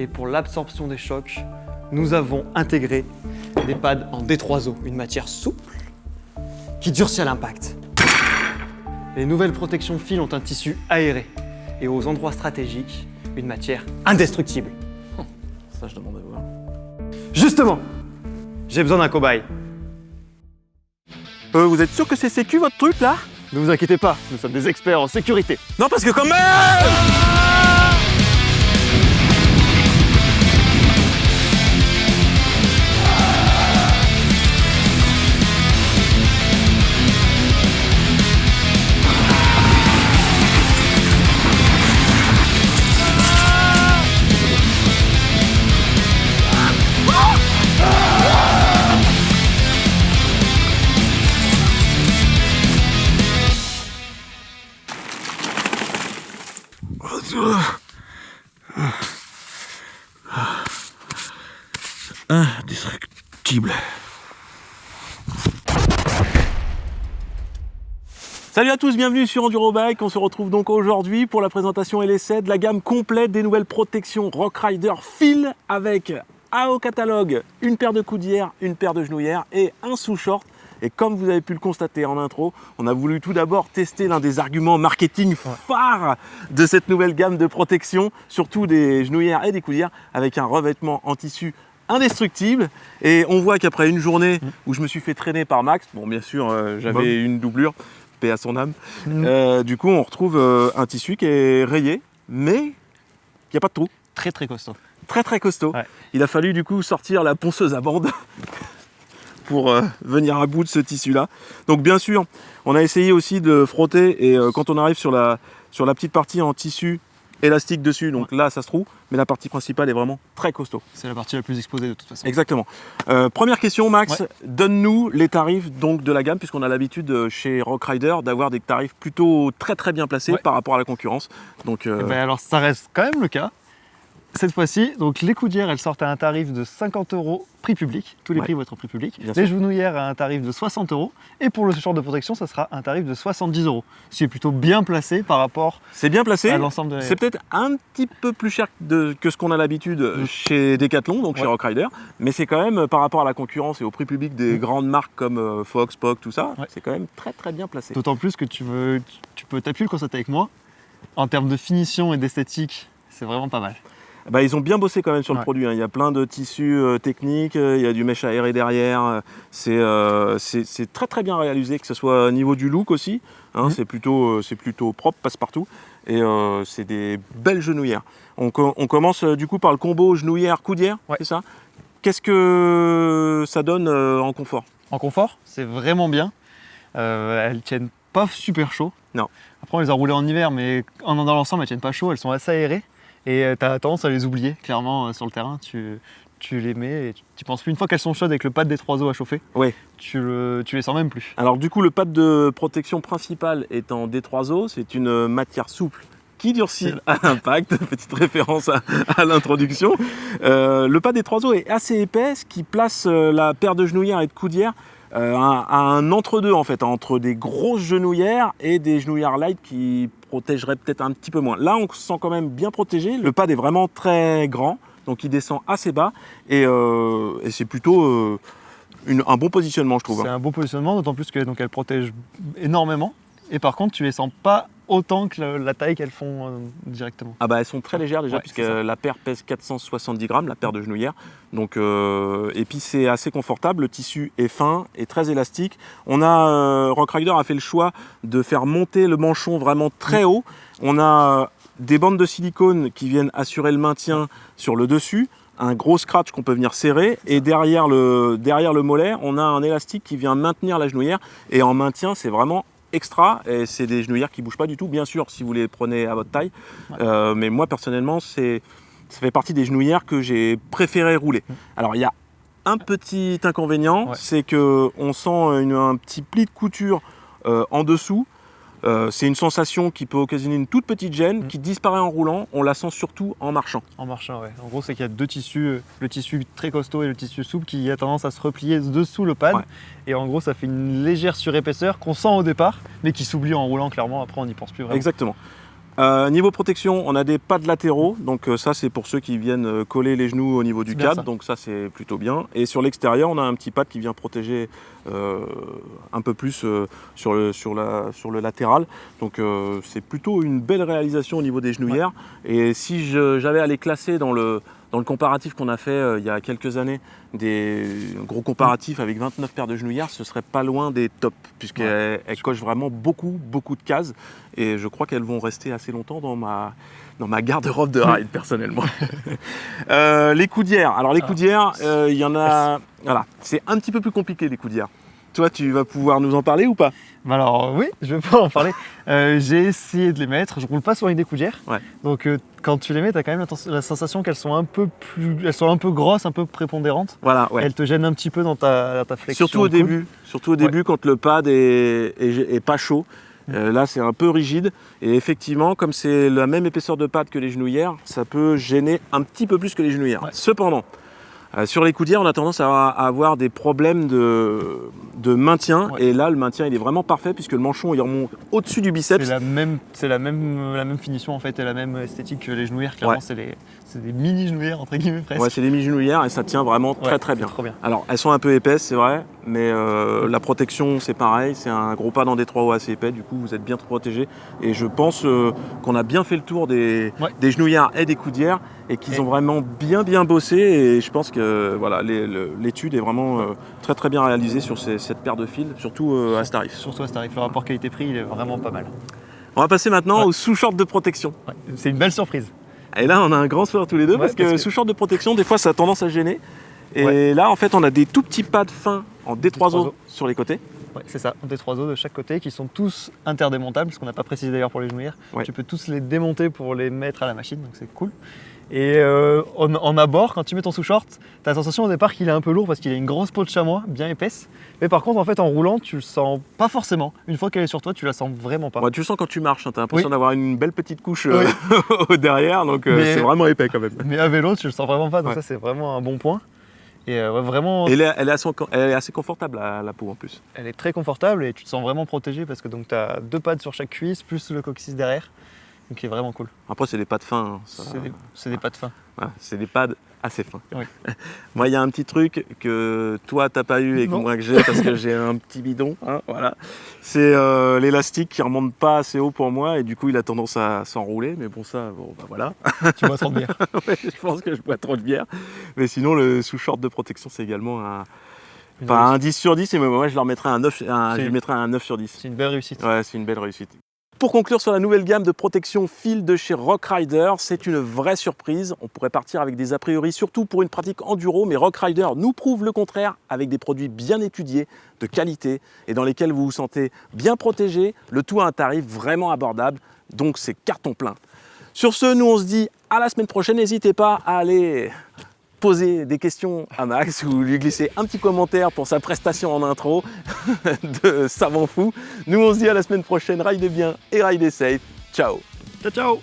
Et pour l'absorption des chocs, nous avons intégré des pads en D3O, une matière souple qui durcit à l'impact. Les nouvelles protections fil ont un tissu aéré et aux endroits stratégiques, une matière indestructible. Ça, je demande à voir. Justement, j'ai besoin d'un cobaye. Vous êtes sûr que c'est sécu votre truc là? Ne vous inquiétez pas, nous sommes des experts en sécurité. Non, parce que quand même. Indestructible. Salut à tous, bienvenue sur Endurobike. On se retrouve donc aujourd'hui pour la présentation et l'essai de la gamme complète des nouvelles protections Rock Rider Fil avec au catalogue une paire de coudières, une paire de genouillères et un sous-short. Et comme vous avez pu le constater en intro, on a voulu tout d'abord tester l'un des arguments marketing phares de cette nouvelle gamme de protection, surtout des genouillères et des coudières, avec un revêtement en tissu indestructible. Et on voit qu'après une journée où je me suis fait traîner par Max, bon bien sûr j'avais une doublure, paix à son âme, du coup on retrouve un tissu qui est rayé, mais il n'y a pas de trou. Très très costaud. Très très costaud. Ouais. Il a fallu du coup sortir la ponceuse à bande pour venir à bout de ce tissu-là. Donc bien sûr, on a essayé aussi de frotter et quand on arrive sur la petite partie en tissu élastique dessus, donc là ça se trouve, mais la partie principale est vraiment très costaud. C'est la partie la plus exposée de toute façon. Exactement. Première question Max, donne-nous les tarifs donc de la gamme, puisqu'on a l'habitude chez Rock Rider d'avoir des tarifs plutôt très très bien placés par rapport à la concurrence. Donc, alors ça reste quand même le cas. Cette fois-ci, donc les coudières, elles sortent à un tarif de 50 € prix public. Tous les prix vont être au prix public. Les genouillères à un tarif de 60 €. Et pour le short de protection, ça sera un tarif de 70 €. Ce qui est plutôt bien placé par rapport à l'ensemble de... C'est peut-être un petit peu plus cher que ce qu'on a l'habitude chez Decathlon, donc chez Rock Rider. Mais c'est quand même, par rapport à la concurrence et au prix public des grandes marques comme Fox, POC, tout ça, c'est quand même très très bien placé. D'autant plus que tu peux t'appuyer le constater avec moi. En termes de finition et d'esthétique, c'est vraiment pas mal. Bah, ils ont bien bossé quand même sur le produit, hein. Il y a plein de tissus techniques, il y a du mesh aéré derrière, c'est très très bien réalisé, que ce soit au niveau du look aussi, hein, c'est plutôt propre, passe-partout, et c'est des belles genouillères. On commence du coup par le combo genouillère-coudière, c'est ça? Qu'est-ce que ça donne en confort? En confort, c'est vraiment bien, elles tiennent pas super chaud. Non. Après on les a roulées en hiver, mais dans l'ensemble elles tiennent pas chaud, elles sont assez aérées. Et tu as tendance à les oublier, clairement, sur le terrain. Tu les mets et tu penses plus. Une fois qu'elles sont chaudes avec le pad des D3O à chauffer, tu les sens même plus. Alors du coup, le pad de protection principal est en D3O. C'est une matière souple qui durcit à l'impact. Petite référence à l'introduction. Le pad des D3O est assez épais, ce qui place la paire de genouillères et de coudières à un entre-deux en fait, entre des grosses genouillères et des genouillères light qui protégeraient peut-être un petit peu moins. Là, on se sent quand même bien protégé. Le pad est vraiment très grand, donc il descend assez bas et c'est plutôt un bon positionnement, je trouve. C'est un bon positionnement, d'autant plus qu'elle protège énormément. Et par contre, tu les sens pas autant que la taille qu'elles font directement. Ah bah elles sont très légères déjà, puisque la paire pèse 470 grammes, la paire de genouillères. Donc, et puis c'est assez confortable, le tissu est fin et très élastique. Rock Rider a fait le choix de faire monter le manchon vraiment très haut. On a des bandes de silicone qui viennent assurer le maintien sur le dessus, un gros scratch qu'on peut venir serrer, et derrière le mollet, on a un élastique qui vient maintenir la genouillère. Et en maintien, c'est vraiment extra, et c'est des genouillères qui ne bougent pas du tout, bien sûr si vous les prenez à votre taille, mais moi personnellement ça fait partie des genouillères que j'ai préféré rouler. Alors il y a un petit inconvénient, c'est qu'on sent un petit pli de couture en dessous. C'est une sensation qui peut occasionner une toute petite gêne qui disparaît en roulant, on la sent surtout en marchant. En marchant, ouais. En gros, c'est qu'il y a deux tissus, le tissu très costaud et le tissu souple qui a tendance à se replier dessous le pad. Et en gros, ça fait une légère surépaisseur qu'on sent au départ, mais qui s'oublie en roulant clairement, après on n'y pense plus vraiment. Exactement. Niveau protection, on a des pads latéraux, donc ça c'est pour ceux qui viennent coller les genoux au niveau du cadre, donc ça c'est plutôt bien. Et sur l'extérieur, on a un petit pad qui vient protéger un peu plus sur le latéral, donc c'est plutôt une belle réalisation au niveau des genouillères. Et si j'avais à les classer dans le comparatif qu'on a fait il y a quelques années, des gros comparatifs avec 29 paires de genouillères, ce serait pas loin des tops, puisqu'elles cochent vraiment beaucoup de cases, et je crois qu'elles vont rester assez longtemps dans ma garde-robe de ride, personnellement. Les coudières. Alors les coudières, il y en a... Voilà, c'est un petit peu plus compliqué, les coudières. Toi, tu vas pouvoir nous en parler ou pas? Alors oui, je vais pouvoir en parler. J'ai essayé de les mettre. Je roule pas souvent avec des coudières. Donc quand tu les mets, tu as quand même la sensation qu'elles sont un peu grosses, un peu prépondérantes. Voilà, Elles te gênent un petit peu dans ta flexion. Surtout au début, quand le pad est pas chaud. Là, c'est un peu rigide. Et effectivement, comme c'est la même épaisseur de pad que les genouillères, ça peut gêner un petit peu plus que les genouillères. Cependant, sur les coudières, on a tendance à avoir des problèmes de maintien. Et là, le maintien, il est vraiment parfait puisque le manchon, il remonte au-dessus du biceps. C'est la même finition en fait et la même esthétique que les genouillères. Clairement, c'est des mini genouillères entre guillemets presque. Ouais, c'est des mini genouillères et ça tient vraiment très bien. Alors, elles sont un peu épaisses, c'est vrai, mais la protection, c'est pareil. C'est un gros pad en D3O assez épais. Du coup, vous êtes bien protégés. Et je pense qu'on a bien fait le tour des genouillères et des coudières et qu'ils ont vraiment bien bossé. Et je pense que voilà, l'étude est vraiment très bien réalisée sur cette paire de fils, surtout à ce tarif. Surtout à ce tarif. Le rapport qualité-prix, il est vraiment pas mal. On va passer maintenant aux sous-shorts de protection. C'est une belle surprise. Et là, on a un grand sourire tous les deux parce que sous-short de protection, des fois, ça a tendance à gêner. Et là, en fait, on a des tout petits pads fins en D3O sur les côtés. Ouais, c'est ça, D3O de chaque côté qui sont tous interdémontables, ce qu'on n'a pas précisé d'ailleurs pour les genouillères. Tu peux tous les démonter pour les mettre à la machine, donc c'est cool. Et en abord, quand tu mets ton sous-short, tu as la sensation au départ qu'il est un peu lourd parce qu'il a une grosse peau de chamois bien épaisse. Mais par contre, en fait, en roulant, tu le sens pas forcément. Une fois qu'elle est sur toi, tu la sens vraiment pas. Tu le sens quand tu marches, tu as l'impression d'avoir une belle petite couche derrière, donc c'est vraiment épais quand même. Mais à vélo, tu le sens vraiment pas, donc ça c'est vraiment un bon point. Et vraiment. Et elle est assez confortable la peau en plus. Elle est très confortable et tu te sens vraiment protégé parce que tu as 2 pads sur chaque cuisse plus le coccyx derrière. Donc c'est vraiment cool. Après c'est des pads fins. C'est des pads fins. Voilà, c'est des pads assez fins. Moi il y a un petit truc que toi t'as pas eu et que moi que j'ai parce que j'ai un petit bidon. Voilà. C'est l'élastique qui remonte pas assez haut pour moi et du coup il a tendance à s'enrouler. Mais bon ça, voilà. Tu bois trop de bière. Je pense que je bois trop de bière. Mais sinon le sous-short de protection c'est également un 10 sur 10 et moi je leur mettrais un 9, je lui mettrais un 9 sur 10. C'est une belle réussite. Ouais, c'est une belle réussite. Pour conclure sur la nouvelle gamme de protection fil de chez Rockrider, c'est une vraie surprise. On pourrait partir avec des a priori, surtout pour une pratique enduro, mais Rockrider nous prouve le contraire avec des produits bien étudiés, de qualité et dans lesquels vous vous sentez bien protégé, le tout à un tarif vraiment abordable, donc c'est carton plein. Sur ce, nous on se dit à la semaine prochaine, n'hésitez pas à aller poser des questions à Max ou lui glisser un petit commentaire pour sa prestation en intro de savant fou. Nous on se dit à la semaine prochaine, ridez bien et ridez safe. Ciao. Ciao.